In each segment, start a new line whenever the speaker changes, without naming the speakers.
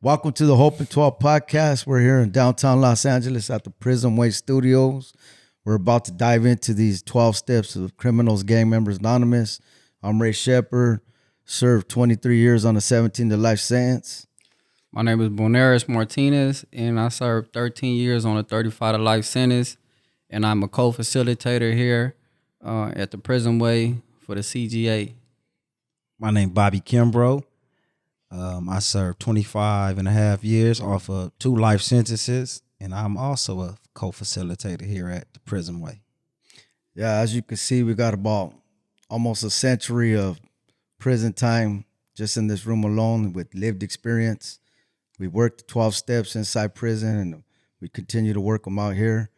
Welcome to the Hope and 12 podcast. We're here in downtown Los Angeles at the Prism Studios. We're about to dive into these 12 steps of Criminals Gang Members Anonymous. I'm Ray Shepard, served 23 years on a 17-to-life sentence.
My name is Boanergez, and I served 13 years on a 35-to-life sentence, and I'm a co-facilitator here at the Prism for the CGA.
My name is Bobby Kimbrough. I served 25 and a half years off of 2 life sentences, and I'm also a co-facilitator here at the Prism.
Yeah, as you can see, we got about almost a century of prison time just in this room alone with lived experience. We worked the 12 steps inside prison, and we continue to work them out here.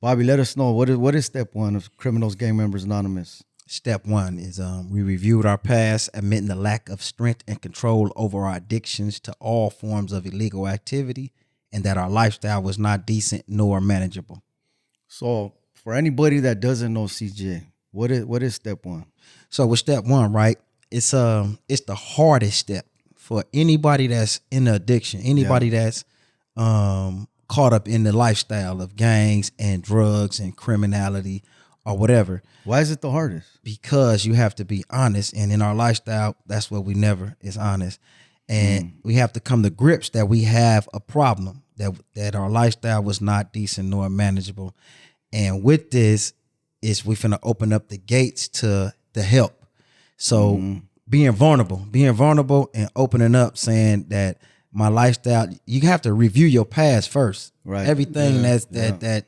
Bobby, let us know, what is step 1 of Criminals Gang Members Anonymous?
Step 1 is we reviewed our past, admitting the lack of strength and control over our addictions to all forms of illegal activity, and that our lifestyle was not decent nor manageable.
So for anybody that doesn't know CGA, what is step 1?
So with step 1, right, it's the hardest step for anybody that's in the addiction, anybody that's caught up in the lifestyle of gangs and drugs and criminality or whatever.
Why is it the hardest?
Because you have to be honest, and in our lifestyle, that's what we never is honest. And we have to come to grips that we have a problem, that our lifestyle was not decent nor manageable. And with this, we finna open up the gates to the help. So being vulnerable and opening up, saying that my lifestyle, you have to review your past first.
Right.
Everything that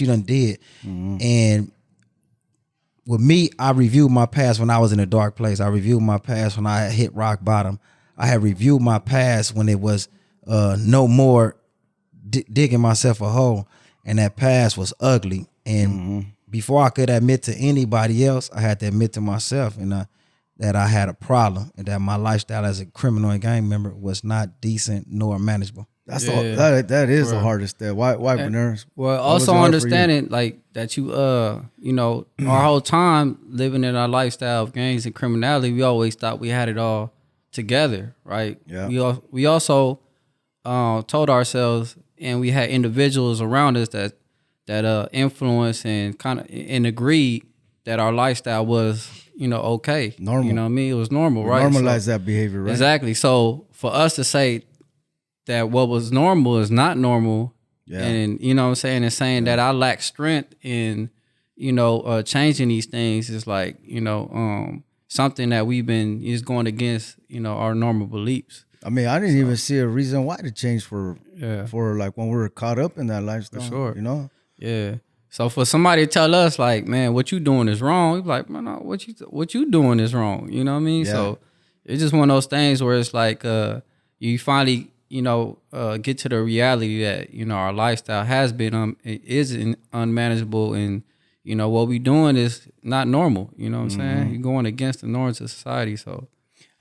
you done did. And with me, I reviewed my past when I was in a dark place. I reviewed my past when I hit rock bottom. I had reviewed my past when it was no more digging myself a hole, and that past was ugly. And before I could admit to anybody else, I had to admit to myself and that I had a problem, and that my lifestyle as a criminal and gang member was not decent nor manageable.
That's that is the hardest step. Why Boanergez?
Well, also understanding like that our whole time living in our lifestyle of gangs and criminality, we always thought we had it all together, right?
Yeah.
We also told ourselves, and we had individuals around us that influenced and kind of and agreed that our lifestyle was okay,
normal.
You know what I mean? It was normal, right?
Normalize that behavior, right?
Exactly. So for us to say that what was normal is not normal, and you know what I'm saying, and saying that I lack strength in changing these things is like something that we've been is going against our normal beliefs.
I mean, I didn't even see a reason why to change for like when we were caught up in that lifestyle.
For sure.
Yeah.
So for somebody to tell us like, man, what you doing is wrong, we be like, man, no, what you doing is wrong. You know what I mean?
Yeah.
So it's just one of those things where it's like you finally get to the reality that our lifestyle has been is unmanageable, and what we doing is not normal. You know what I'm saying? You're going against the norms of society. So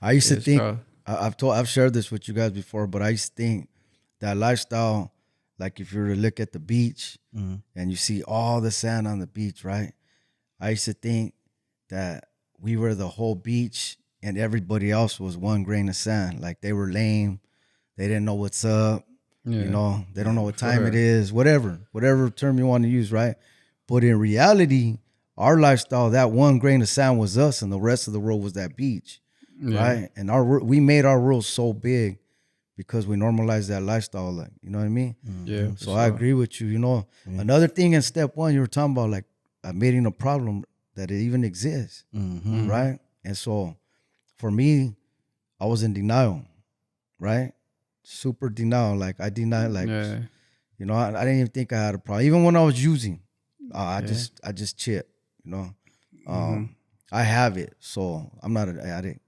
I used to think I've shared this with you guys before, but I used to think that lifestyle, like if you were to look at the beach and you see all the sand on the beach, right? I used to think that we were the whole beach and everybody else was one grain of sand. Like they were lame. They didn't know what's up. They don't know what time it is, whatever term you want to use, right? But in reality, our lifestyle, that one grain of sand was us, and the rest of the world was that beach, right? And we made our world so big because we normalized that lifestyle, like, you know what I mean?
Yeah.
So I agree with you. Another thing in step 1, you were talking about like admitting a problem that it even exists, right? And so for me, I was in denial, right? Super denial. Like I denied, like, I didn't even think I had a problem. Even when I was using, I just chip, I have it. So I'm not an addict.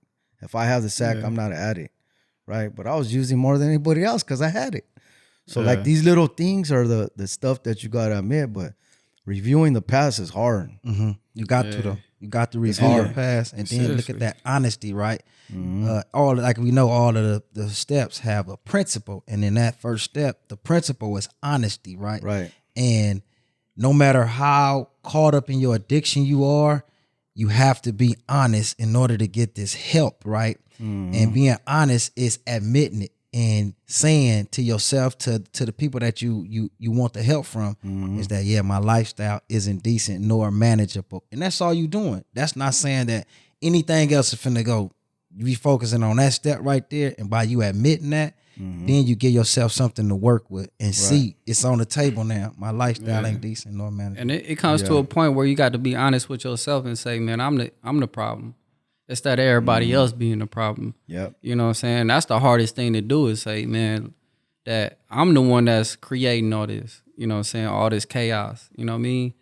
If I have the sack, I'm not an addict, right? But I was using more than anybody else because I had it. So like these little things are the stuff that you got to admit, but reviewing the past is hard.
You got to though. You got to review your past and then look at that honesty, right? All like we know, all of the steps have a principle, and in that first step, the principle is honesty, right?
Right.
And no matter how caught up in your addiction you are, you have to be honest in order to get this help, right? And being honest is admitting it. and saying to yourself, to the people that you want the help from, is that, yeah, my lifestyle isn't decent nor manageable. And that's all you doing. That's not saying that anything else is finna go. You be focusing on that step right there. And by you admitting that, then you give yourself something to work with and see it's on the table now. My lifestyle ain't decent nor manageable.
And it comes to a point where you got to be honest with yourself and say, man, I'm the problem. Instead of everybody else being the problem.
Yep.
You know what I'm saying? That's the hardest thing to do, is say, man, that I'm the one that's creating all this. You know what I'm saying? All this chaos. You know what I mean?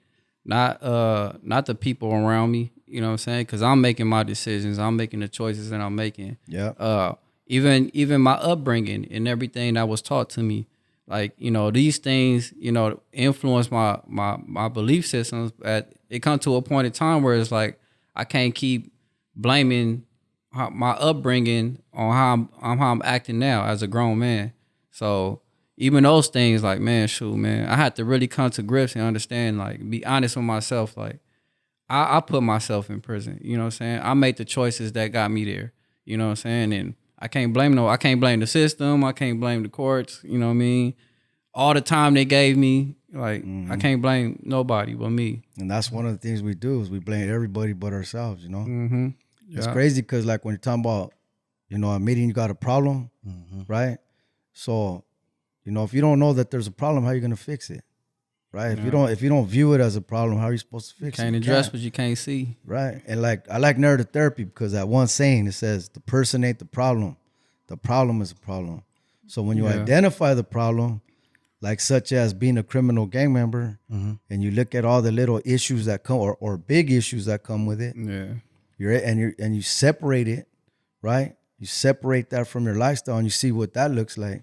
Not the people around me. You know what I'm saying? Because I'm making my decisions. I'm making the choices that I'm making.
Yeah.
Even my upbringing and everything that was taught to me. Like, you know, these things, you know, influence my belief systems. But it comes to a point in time where it's like, I can't keep blaming my upbringing on how I'm acting now as a grown man. So even those things, like, man, shoot, man, I had to really come to grips and understand, like, be honest with myself. Like, I put myself in prison. You know what I'm saying? I made the choices that got me there. You know what I'm saying? And I can't blame the system. I can't blame the courts. You know what I mean? All the time they gave me, like, I can't blame nobody but me.
And that's one of the things we do, is we blame everybody but ourselves, you know?
Mm-hmm.
It's crazy because, like, when you're talking about, you know, admitting you got a problem, right? So, you know, if you don't know that there's a problem, how are you going to fix it, right? If you don't view it as a problem, how are you supposed to fix it?
Can't address what you can't see.
Right. And, like, I like narrative therapy because that one saying, it says, the person ain't the problem is a problem. So when you identify the problem, like such as being a criminal gang member, and you look at all the little issues that come, or big issues that come with it, you separate it, right? You separate that from your lifestyle and you see what that looks like.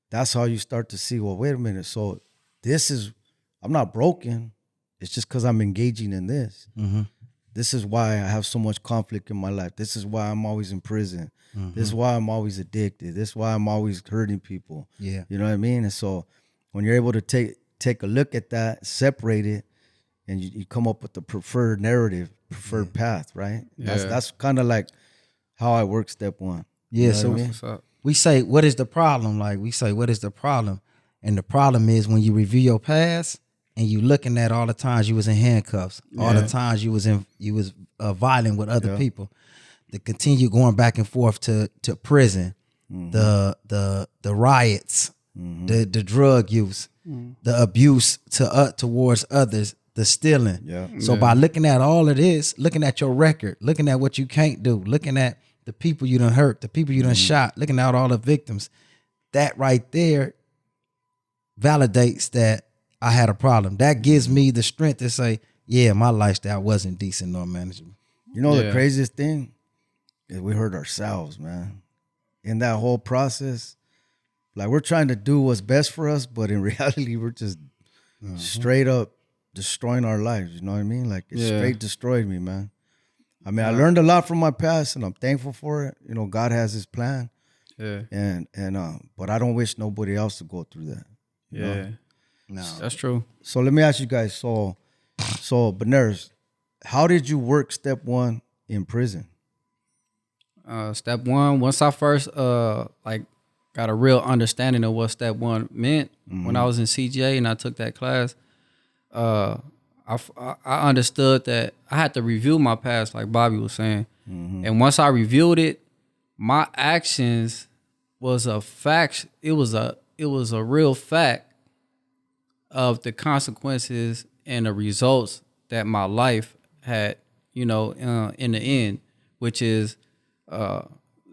That's how you start to see, well, wait a minute. So I'm not broken. It's just because I'm engaging in this. This is why I have so much conflict in my life. This is why I'm always in prison. This is why I'm always addicted. This is why I'm always hurting people.
Yeah.
You know what I mean? And so when you're able to take a look at that, separate it, and you come up with the preferred narrative, preferred path, right?
Yeah.
That's kind of like how I work step one.
Yeah,
You know
so
what I mean?
What's up?
we say, what is the problem? Like, we say, what is the problem? And the problem is when you review your past and you looking at all the times you was in handcuffs, all the times you was violent with other people, to continue going back and forth to prison, the riots, the drug use, the abuse towards others, the stealing.
Yeah.
So by looking at all of this, looking at your record, looking at what you can't do, looking at the people you done hurt, the people you done shot, looking at all the victims, that right there validates that I had a problem. That gives me the strength to say, yeah, my lifestyle wasn't decent nor manageable.
You know the craziest thing is we hurt ourselves, man. In that whole process, like, we're trying to do what's best for us, but in reality, we're just straight up destroying our lives. You know what I mean? Like, it straight destroyed me, man. I mean, I learned a lot from my past, and I'm thankful for it. You know, God has His plan.
Yeah.
But I don't wish nobody else to go through that. You know?
No,
That's true.
So let me ask you guys. So Boanergez, how did you work step one in prison?
Step one, once I first got a real understanding of what step one meant, when I was in CGA and I took that class, I understood that I had to review my past, like Bobby was saying. And once I reviewed it, my actions was a fact. It was a real fact of the consequences and the results that my life had, in the end, which is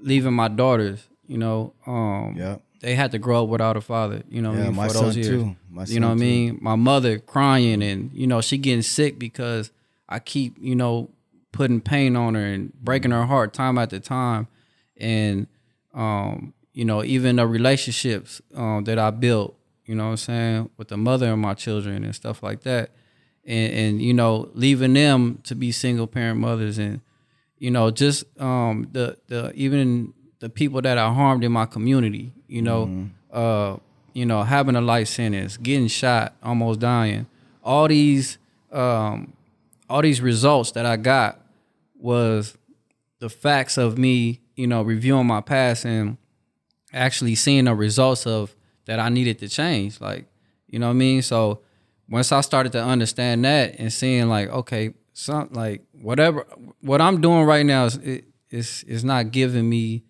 leaving my daughters, they had to grow up without a father,
My
for
son
those years.
too.
You know what I mean? My mother crying and, she getting sick because I keep, putting pain on her and breaking her heart time after time. And, even the relationships that I built, you know what I'm saying, with the mother and my children and stuff like that. And leaving them to be single parent mothers and, just even the people that I harmed in my community, having a life sentence, getting shot, almost dying. All these results that I got was the facts of me, reviewing my past and actually seeing the results of that I needed to change. Like, you know what I mean? So once I started to understand that and seeing like, okay, what I'm doing right now is not giving me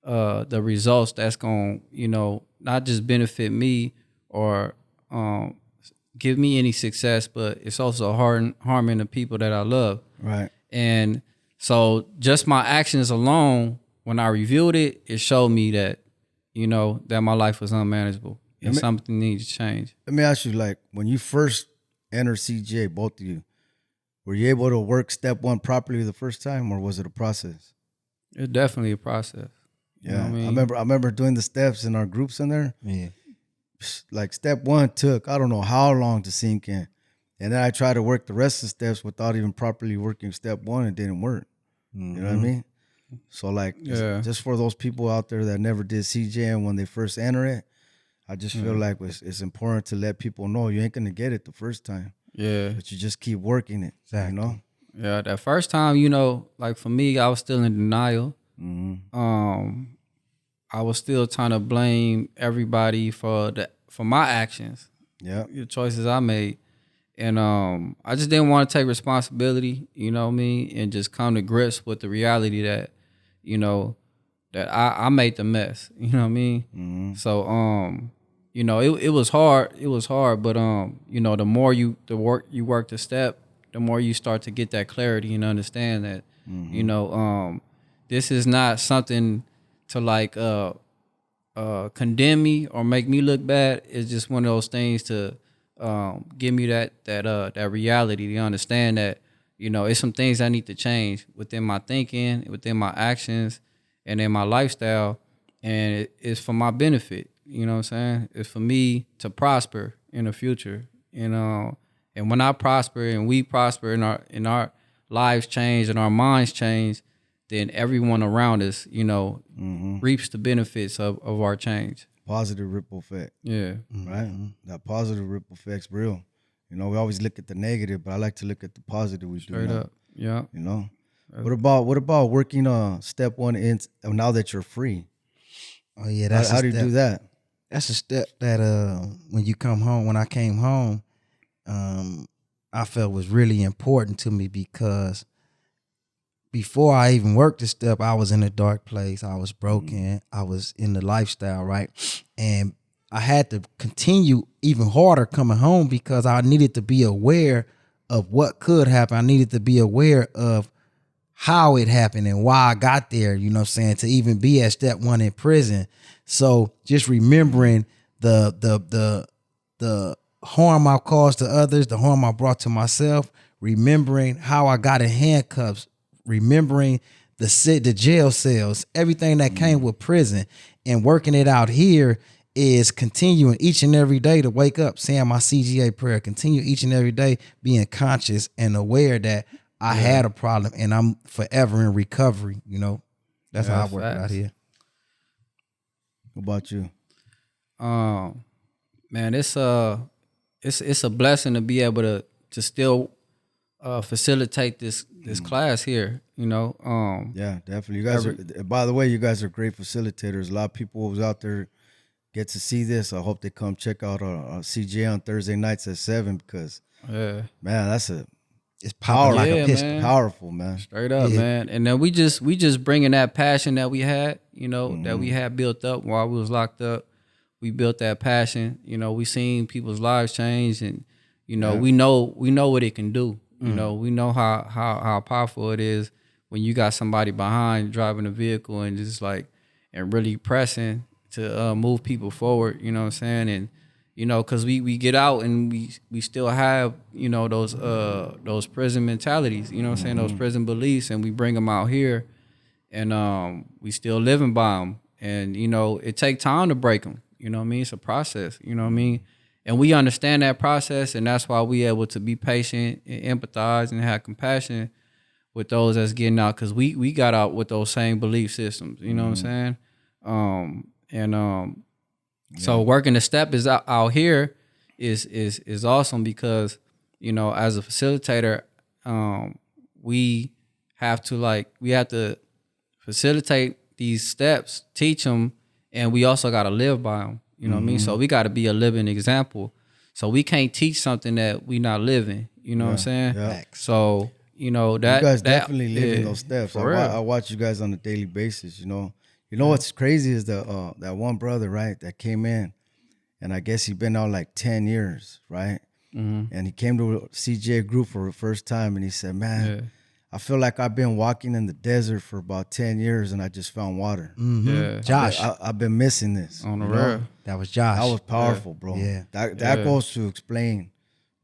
the results that's going, not just benefit me or give me any success, but it's also harming the people that I love.
Right.
And so just my actions alone, when I reviewed it, it showed me that, that my life was unmanageable and something needs to change.
Let me ask you, like, when you first entered CGA, both of you, were you able to work step 1 properly the first time, or was it a process?
It's definitely a process.
Yeah, you know what I mean? I remember doing the steps in our groups in there.
Yeah.
Like step 1 took, I don't know how long to sink in. And then I tried to work the rest of the steps without even properly working step 1. It didn't work. Mm-hmm. You know what I mean? So like, just for those people out there that never did CGA and when they first enter it, I just feel like it's important to let people know you ain't going to get it the first time.
Yeah.
But you just keep working it,
exactly.
Yeah, that first time, like for me, I was still in denial. Mm-hmm. I was still trying to blame everybody for my actions.
Yeah.
The choices I made. And I just didn't want to take responsibility, you know what I mean, and just come to grips with the reality that, that I made the mess, you know what I mean? Mm-hmm. So it was hard. It was hard, but the more you work the step, the more you start to get that clarity and understand that, this is not something to like condemn me or make me look bad. It's just one of those things to give me that reality to understand that, it's some things I need to change within my thinking, within my actions, and in my lifestyle, and it's for my benefit. You know what I'm saying? It's for me to prosper in the future. And when I prosper and we prosper and our lives change and our minds change, then everyone around us, reaps the benefits of our change.
Positive ripple effect.
Yeah.
Right? That positive ripple effect's real. We always look at the negative, but I like to look at the positive we
Straight
do.
Up. Yeah.
What about working step 1 in now that you're free?
Oh yeah, that's
how do you do that?
That's a step that when you come home, when I came home, I felt was really important to me because before I even worked this step, I was in a dark place. I was broken. I was in the lifestyle, right? And I had to continue even harder coming home because I needed to be aware of what could happen. I needed to be aware of how it happened and why I got there, you know what I'm saying, to even be at step 1 in prison. So just remembering the harm I caused to others, the harm I brought to myself, remembering how I got in handcuffs, remembering the jail cells, everything that came with prison, and working it out here is continuing each and every day to wake up, saying my CGA prayer, continue each and every day being conscious and aware that I had a problem and I'm forever in recovery. That's how I work it out here.
What about you?
Man, it's a blessing to be able to still facilitate this class here,
Yeah, definitely. You guys by the way, you guys are great facilitators. A lot of people who's out there get to see this. I hope they come check out our CGA on Thursday nights at 7 because man, it's powerful.
Like a pistol.
Man. Powerful, man.
Straight up, man. And then we just bringing that passion that we had, that we had built up while we was locked up. We built that passion. We seen people's lives change, and we know what it can do. We know how powerful it is when you got somebody behind driving a vehicle and just and really pressing to move people forward. You know what I'm saying? And because we get out and we still have those prison mentalities. You know what I'm saying? Those prison beliefs, and we bring them out here, and we still living by them. And it take time to break them. You know what I mean? It's a process. You know what I mean? And we understand that process, and that's why we able to be patient and empathize and have compassion with those that's getting out, because we got out with those same belief systems. You know what I'm saying? So working the step is out here is awesome because as a facilitator, we have to facilitate these steps, teach them, and we also got to live by them. You know what I mean? So we got to be a living example. So we can't teach something that we not living. You know what I'm saying?
Yeah.
So you know that
you guys
that,
definitely living those steps. I watch you guys on a daily basis. You know what's crazy is the that one brother, right, that came in, and I guess he been out like 10 years, right? And he came to CGA group for the first time, and he said, "Man, I feel like I've been walking in the desert for about 10 years, and I just found water."
Yeah,
Josh,
I've been missing this
on the road.
That was Josh.
That was powerful, bro.
Yeah,
that goes to explain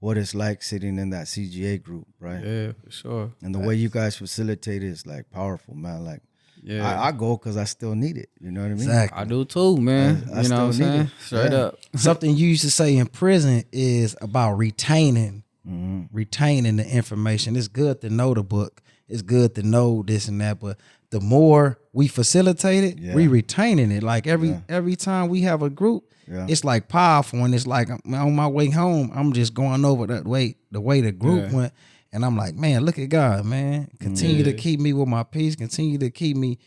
what it's like sitting in that CGA group, right?
Yeah, for sure.
And the way you guys facilitate it is like powerful, man. Like, I go because I still need it. You know what I mean?
Exactly.
I do too, man.
I
you know what I'm
still need
saying?
it.
Straight up.
Something you used to say in prison is about retaining the information. It's good to know the book. It's good to know this and that, but the more we facilitate it, we retaining it. Like every time we have a group, it's like powerful, and it's like on my way home, I'm just going over the way the group went, and I'm like, man, look at God, man. Continue to keep me with my peace. Continue to keep me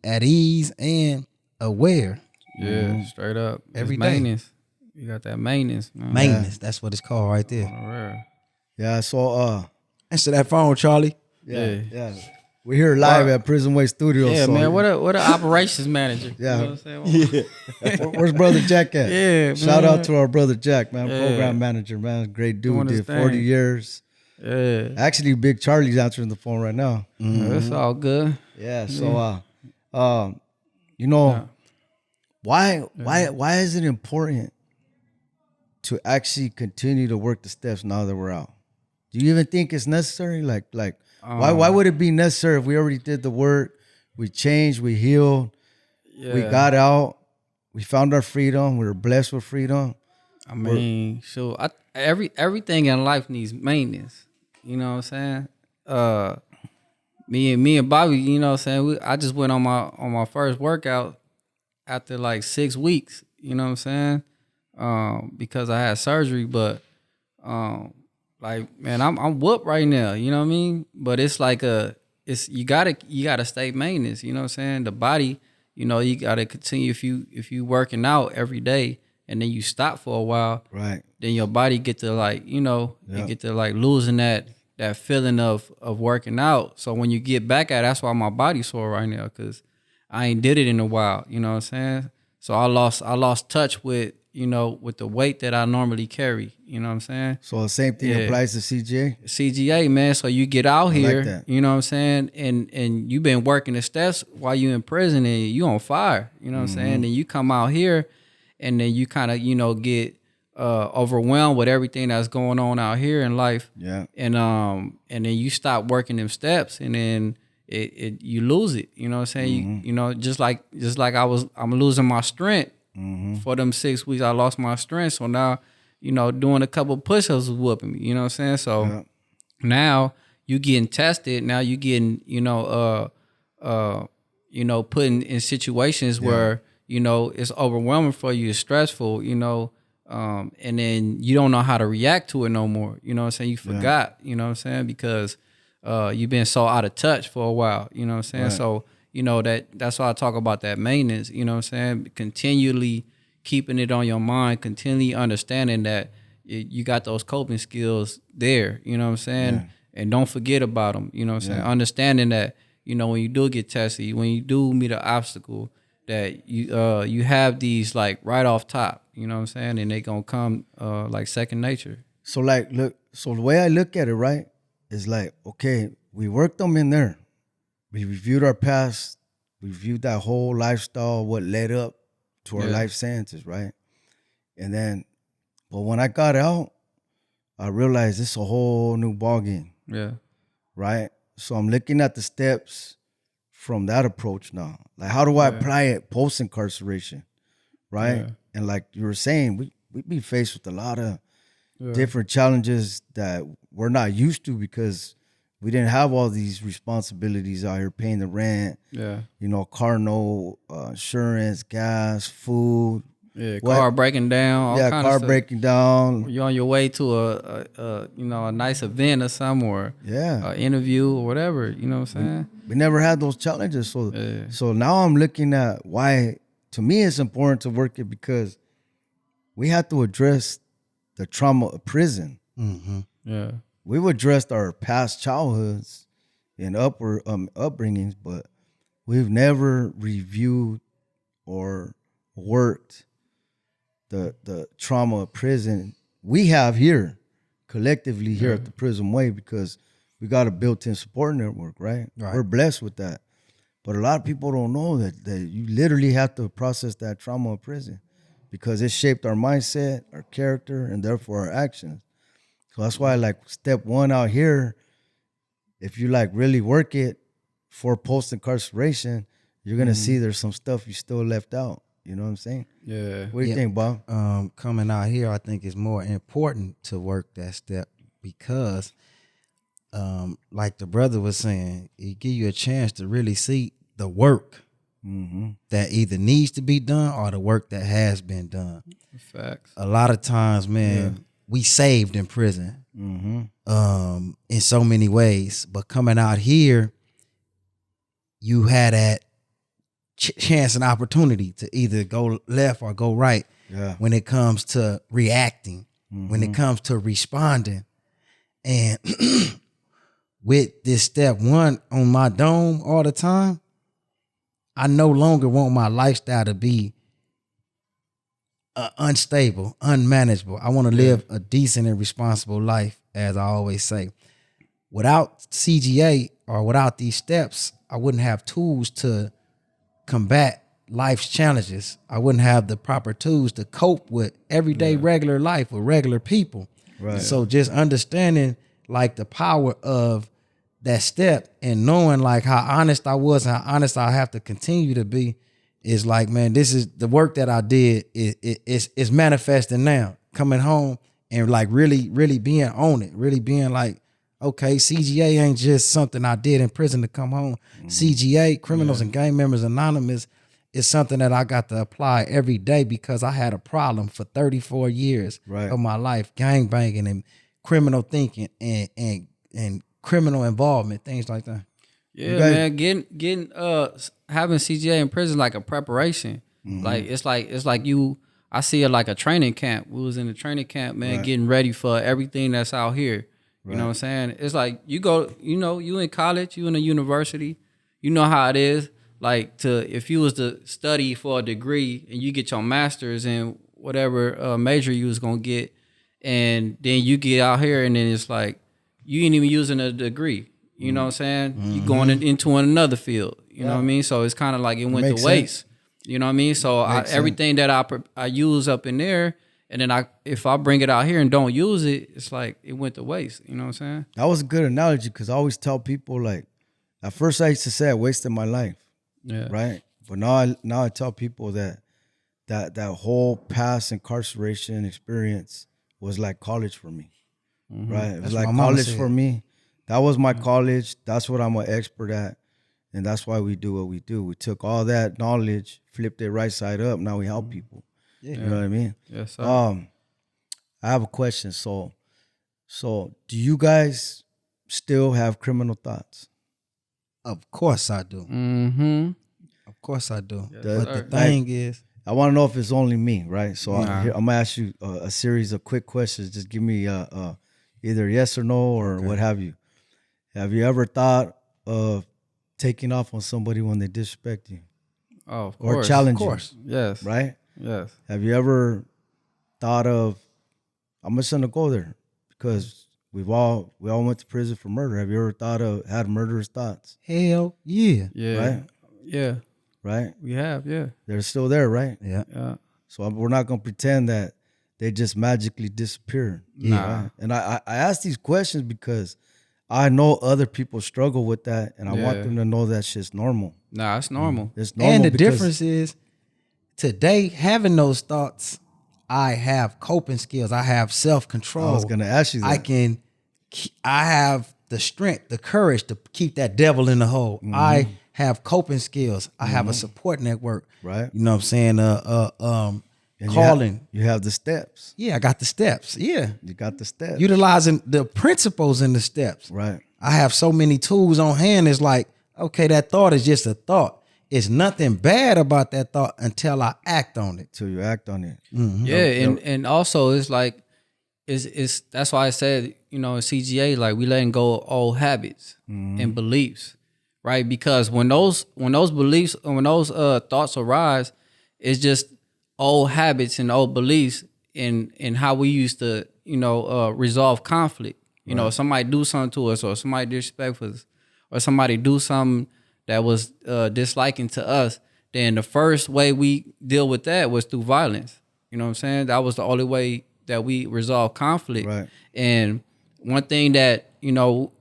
at ease and aware.
Yeah, straight up.
Every
It's
day.
maintenance. You got that maintenance, man.
Maintenance. That's what it's called right there.
On the road.
Yeah. So
Answer that phone, Charlie.
yeah. We're here live at Prism Way Studios.
Yeah,
so
man. What a operations manager.
Yeah.
You know what I'm saying?
Where's brother Jack at?
Yeah,
Shout
man.
out to our brother Jack, man.
Yeah.
Program manager, man. Great dude.
Doing his
Did 40
thing.
years.
Yeah.
Actually, Big Charlie's answering the phone right now.
It's all good.
Yeah. So, why is it important to actually continue to work the steps now that we're out? Do you even think it's necessary? Like, why would it be necessary if we already did the work, we changed, we healed, we got out, we found our freedom, we were blessed with freedom?
I mean, sure. Everything in life needs maintenance. You know what I'm saying? Me and Bobby, you know what I'm saying? I just went on my first workout after like 6 weeks. You know what I'm saying? Because I had surgery, but like, man, I'm whooped right now. You know what I mean? But it's like you gotta stay maintenance. You know what I'm saying? The body, you know, you gotta continue. If you working out every day and then you stop for a while,
Right.
then your body get to like, you know, you get to like losing that feeling of working out. So when you get back at it, that's why my body's sore right now, because I ain't did it in a while. You know what I'm saying? So I lost touch with, you know, with the weight that I normally carry. You know what I'm saying?
So the same thing applies to CGA?
CGA, man. So you get out here,
that.
you know what I'm saying? And you've been working the steps while you in prison and you on fire. You know what I'm saying? Then you come out here and then you kind of, you know, get overwhelmed with everything that's going on out here in life.
Yeah.
And then you stop working them steps, and then you lose it. You know what I'm saying? You know, just like I'm losing my strength for them 6 weeks. I lost my strength, so now, you know, doing a couple push-ups was whooping me. You know what I'm saying? So now you getting tested. Now you getting, you know, put in situations where, you know, it's overwhelming for you, it's stressful, you know, and then you don't know how to react to it no more. You know what I'm saying? You forgot, you know what I'm saying? Because you've been so out of touch for a while, you know what I'm saying? Right. So, you know, that's why I talk about that maintenance, you know what I'm saying? Continually keeping it on your mind, continually understanding that you got those coping skills there, you know what I'm saying? Yeah. And don't forget about them, you know what I'm saying? Understanding that, you know, when you do get tested, when you do meet an obstacle, that you have these like right off top, you know what I'm saying? And they gonna come like second nature.
So like, look, so the way I look at it, right, is like, okay, we worked them in there. We reviewed our past, we reviewed that whole lifestyle, what led up to our life sentences, right? And then, but when I got out, I realized it's a whole new ballgame. Yeah. Right? So I'm looking at the steps from that approach now. Like, how do I apply it post-incarceration, right? Yeah. And like you were saying, we be faced with a lot of different challenges that we're not used to because we didn't have all these responsibilities out here, paying the rent, you know, car note, insurance, gas, food.
Yeah, car breaking down. All kind
car
of stuff.
Breaking down.
You're on your way to a you know, a nice event or something, or an interview or whatever. You know what I'm saying?
We never had those challenges, so now I'm looking at why to me, it's important to work it because we have to address the trauma of prison.
Mm-hmm.
Yeah.
We've addressed our past childhoods and upbringings, but we've never reviewed or worked the trauma of prison we have here, collectively here at the Prism Way, because we got a built-in support network, right? We're blessed with that. But a lot of people don't know that you literally have to process that trauma of prison because it shaped our mindset, our character, and therefore our actions. So that's why, like, step one out here, if you like really work it for post-incarceration, you're going to see there's some stuff you still left out. You know what I'm saying?
Yeah.
What do you think, Bob?
Coming out here, I think it's more important to work that step because, like the brother was saying, it give you a chance to really see the work that either needs to be done or the work that has been done.
Facts.
A lot of times, man, we saved in prison in so many ways, but coming out here, you had that chance and opportunity to either go left or go right when it comes to reacting, when it comes to responding. And with this step one on my dome all the time, I no longer want my lifestyle to be unstable, unmanageable. I want to live a decent and responsible life, as I always say. Without CGA or without these steps, I wouldn't have tools to combat life's challenges. I wouldn't have the proper tools to cope with everyday regular life with regular people.
Right.
So just understanding like the power of that step and knowing like how honest I was and how honest I have to continue to be is like, man, this is the work that I did is manifesting now. Coming home and like really being on it, really being like, okay, CGA ain't just something I did in prison to come home. CGA, Criminals and Gang Members Anonymous, is something that I got to apply every day because I had a problem for 34 years of my life, gang banging and criminal thinking and criminal involvement, things like that.
Yeah, man, getting having CGA in prison like a preparation. Like it's like you. I see it like a training camp. We was in the training camp, man, getting ready for everything that's out here. You know what I'm saying? It's like you go, you in college, you in a university, you know how it is. Like if you was to study for a degree and you get your master's in whatever major you was gonna get, and then you get out here and then it's like you ain't even using a degree. You know what I'm saying? You going into another field. You know what I mean? So it's kind of like it went to waste. You know what I mean? So everything that I use up in there. And then if I bring it out here and don't use it, it's like it went to waste. You know what I'm saying?
That was a good analogy because I always tell people, like, at first I used to say I wasted my life. Yeah. Right? But now I tell people that whole past incarceration experience was like college for me. Right? It was like college for me. That was my college. That's what I'm an expert at. And that's why we do what we do. We took all that knowledge, flipped it right side up. Now we help people. Yeah. You know what I mean?
Yes, sir.
I have a question. So do you guys still have criminal thoughts?
Of course I do. Of course I do.
Yes,
but the thing is,
I want to know if it's only me, right? So I'm gonna ask you a series of quick questions. Just give me either yes or no or what have you. Have you ever thought of taking off on somebody when they disrespect you?
Oh, of course.
Or challenge
of course.
you?
Yes.
Right?
Yes.
Have you ever thought of, I'm just gonna go there because we all went to prison for murder. Have you ever had murderous thoughts?
Hell yeah.
Yeah.
Right?
Yeah.
Right?
We have, yeah.
They're still there, right?
Yeah.
So we're not gonna pretend that they just magically disappeared.
Nah.
Right? And I ask these questions because I know other people struggle with that, and I want them to know that shit's normal.
Nah, it's normal.
It's normal.
And the difference is, today, having those thoughts, I have coping skills. I have self-control.
I was going to ask you that.
I have the strength, the courage to keep that devil in the hole. I have coping skills. I have a support network.
Right.
You know what I'm saying?
And
calling.
You have the steps.
Yeah, I got the steps. Yeah.
You got the steps.
Utilizing the principles in the steps.
Right.
I have so many tools on hand. It's like, okay, that thought is just a thought. it's nothing bad about that thought until I act on it.
Till you act on it.
Mm-hmm.
Yeah, and also it's like it's that's why I said, you know, in CGA, like we letting go of old habits and beliefs, right? Because when those beliefs, when those thoughts arise, it's just old habits and old beliefs in how we used to, you know, resolve conflict. You know, somebody do something to us, or somebody disrespect us, or somebody do something that was disliking to us. Then the first way we deal with that was through violence. You know what I'm saying? That was the only way that we resolve conflict.
Right.
And one thing that, you know,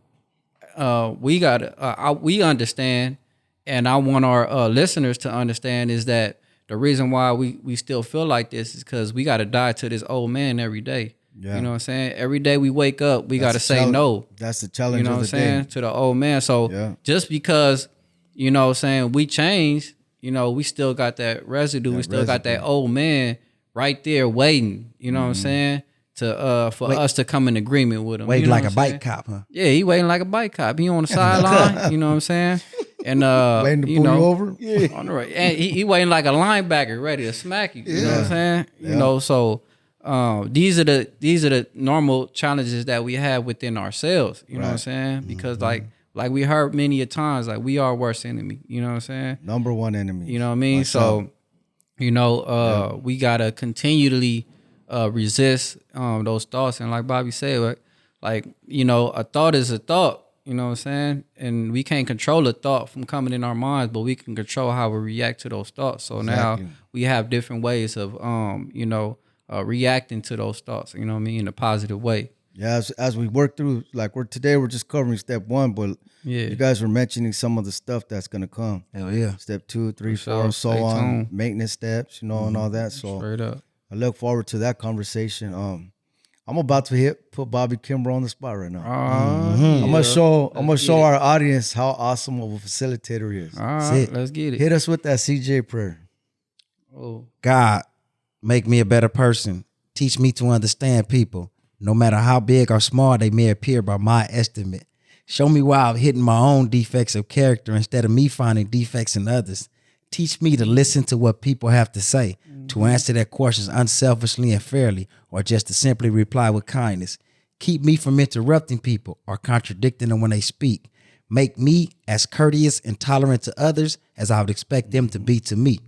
we understand, and I want our listeners to understand, is that the reason why we still feel like this is because we got to die to this old man every day.
Yeah.
You know what I'm saying? Every day we wake up, we got to say no.
That's the challenge.
You know what I'm saying? To the old man. So just because, you know what I'm saying, we changed, you know, we still got that residue. We still got that old man right there waiting, you know what I'm saying, to for us to come in agreement with him.
Waiting
you know
like a
saying?
bike cop, huh?
Yeah, he waiting like a bike cop. He on the sideline, you know what I'm saying? And
waiting to pull you over?
Yeah. On the right. And he waiting like a linebacker ready to smack you. You know what I'm saying? You know, so these are the normal challenges that we have within ourselves, you know what I'm saying? Because like we heard many a times, like we are worst enemy, you know what I'm saying?
Number one enemy.
You know what I mean?
Myself.
So, you know, we gotta continually resist those thoughts. And like Bobby said, like, you know, a thought is a thought, you know what I'm saying? And we can't control a thought from coming in our minds, but we can control how we react to those thoughts. So now we have different ways of, you know, reacting to those thoughts, you know what I mean, in a positive way.
Yeah, as we work through, like we're just covering step 1, but you guys were mentioning some of the stuff that's gonna come.
Hell yeah.
Step 2, 3, 4, so on,
tuned.
maintenance steps, you know, and all that. So
Straight up.
I look forward to that conversation. I'm about to put Bobby Kimber on the spot right now. I'm gonna show our audience how awesome of a facilitator he is.
All right, let's get it.
Hit us with that CJ prayer.
Oh,
God, make me a better person. Teach me to understand people, no matter how big or small they may appear by my estimate. Show me why I've hidden my own defects of character instead of me finding defects in others. Teach me to listen to what people have to say, to answer their questions unselfishly and fairly, or just to simply reply with kindness. Keep me from interrupting people or contradicting them when they speak. Make me as courteous and tolerant to others as I would expect them to be to me.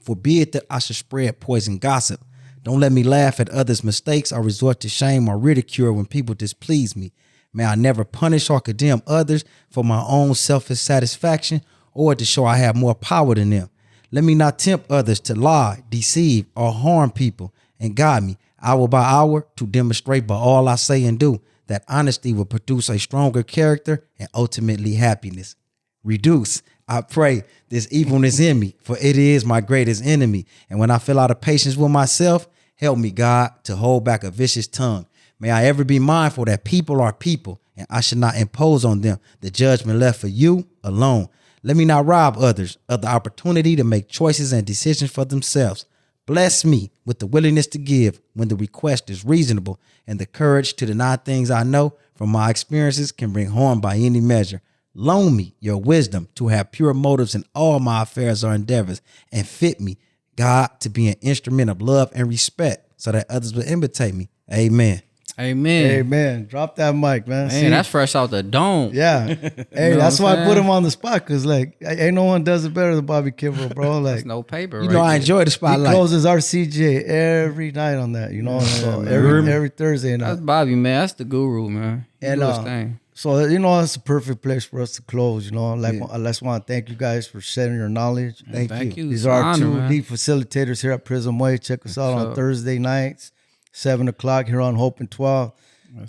Forbid that I should spread poison gossip. Don't let me laugh at others' mistakes or resort to shame or ridicule when people displease me. May I never punish or condemn others for my own selfish satisfaction or to show I have more power than them. Let me not tempt others to lie, deceive, or harm people, and guide me hour by hour to demonstrate by all I say and do that honesty will produce a stronger character and ultimately happiness. Reduce, I pray, this evilness in me, for it is my greatest enemy. And when I feel out of patience with myself, help me, God, to hold back a vicious tongue. May I ever be mindful that people are people, and I should not impose on them the judgment left for you alone. Let me not rob others of the opportunity to make choices and decisions for themselves. Bless me with the willingness to give when the request is reasonable and the courage to deny things I know from my experiences can bring harm by any measure. Loan me your wisdom to have pure motives in all my affairs or endeavors, and fit me, God, to be an instrument of love and respect so that others will imitate me. Amen.
Amen.
Amen. Drop that mic, man.
Man, that's fresh out the dome.
Yeah. Hey, that's why I put him on the spot, because like ain't no one does it better than Bobby Kimber, bro. Like,
There's no paper.
You know, I enjoy the
he
spotlight.
closes our CJ every night on that, you know. So every Thursday night.
That's Bobby, man. That's the guru, man. He
And
do his thing.
so you know, it's a perfect place for us to close. You know, like I just want to thank you guys for sharing your knowledge.
Thank you.
These
It's
are
an
our
honor,
two
man.
lead facilitators here at Prism Way. Check us out on
up?
Thursday nights, 7:00 here on Hope and 12.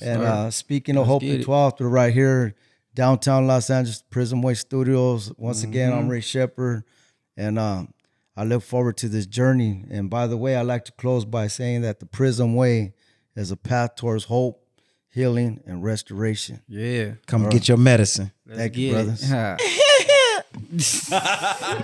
And speaking of Hope
get
and
it.
12th, we're right here, downtown Los Angeles, Prism Way Studios. Once again, I'm Ray Shepard, and I look forward to this journey. And by the way, I like to close by saying that the Prism Way is a path towards hope, healing, and restoration.
Yeah.
Come get your medicine.
Thank you,
Get it.
brothers.
Yeah.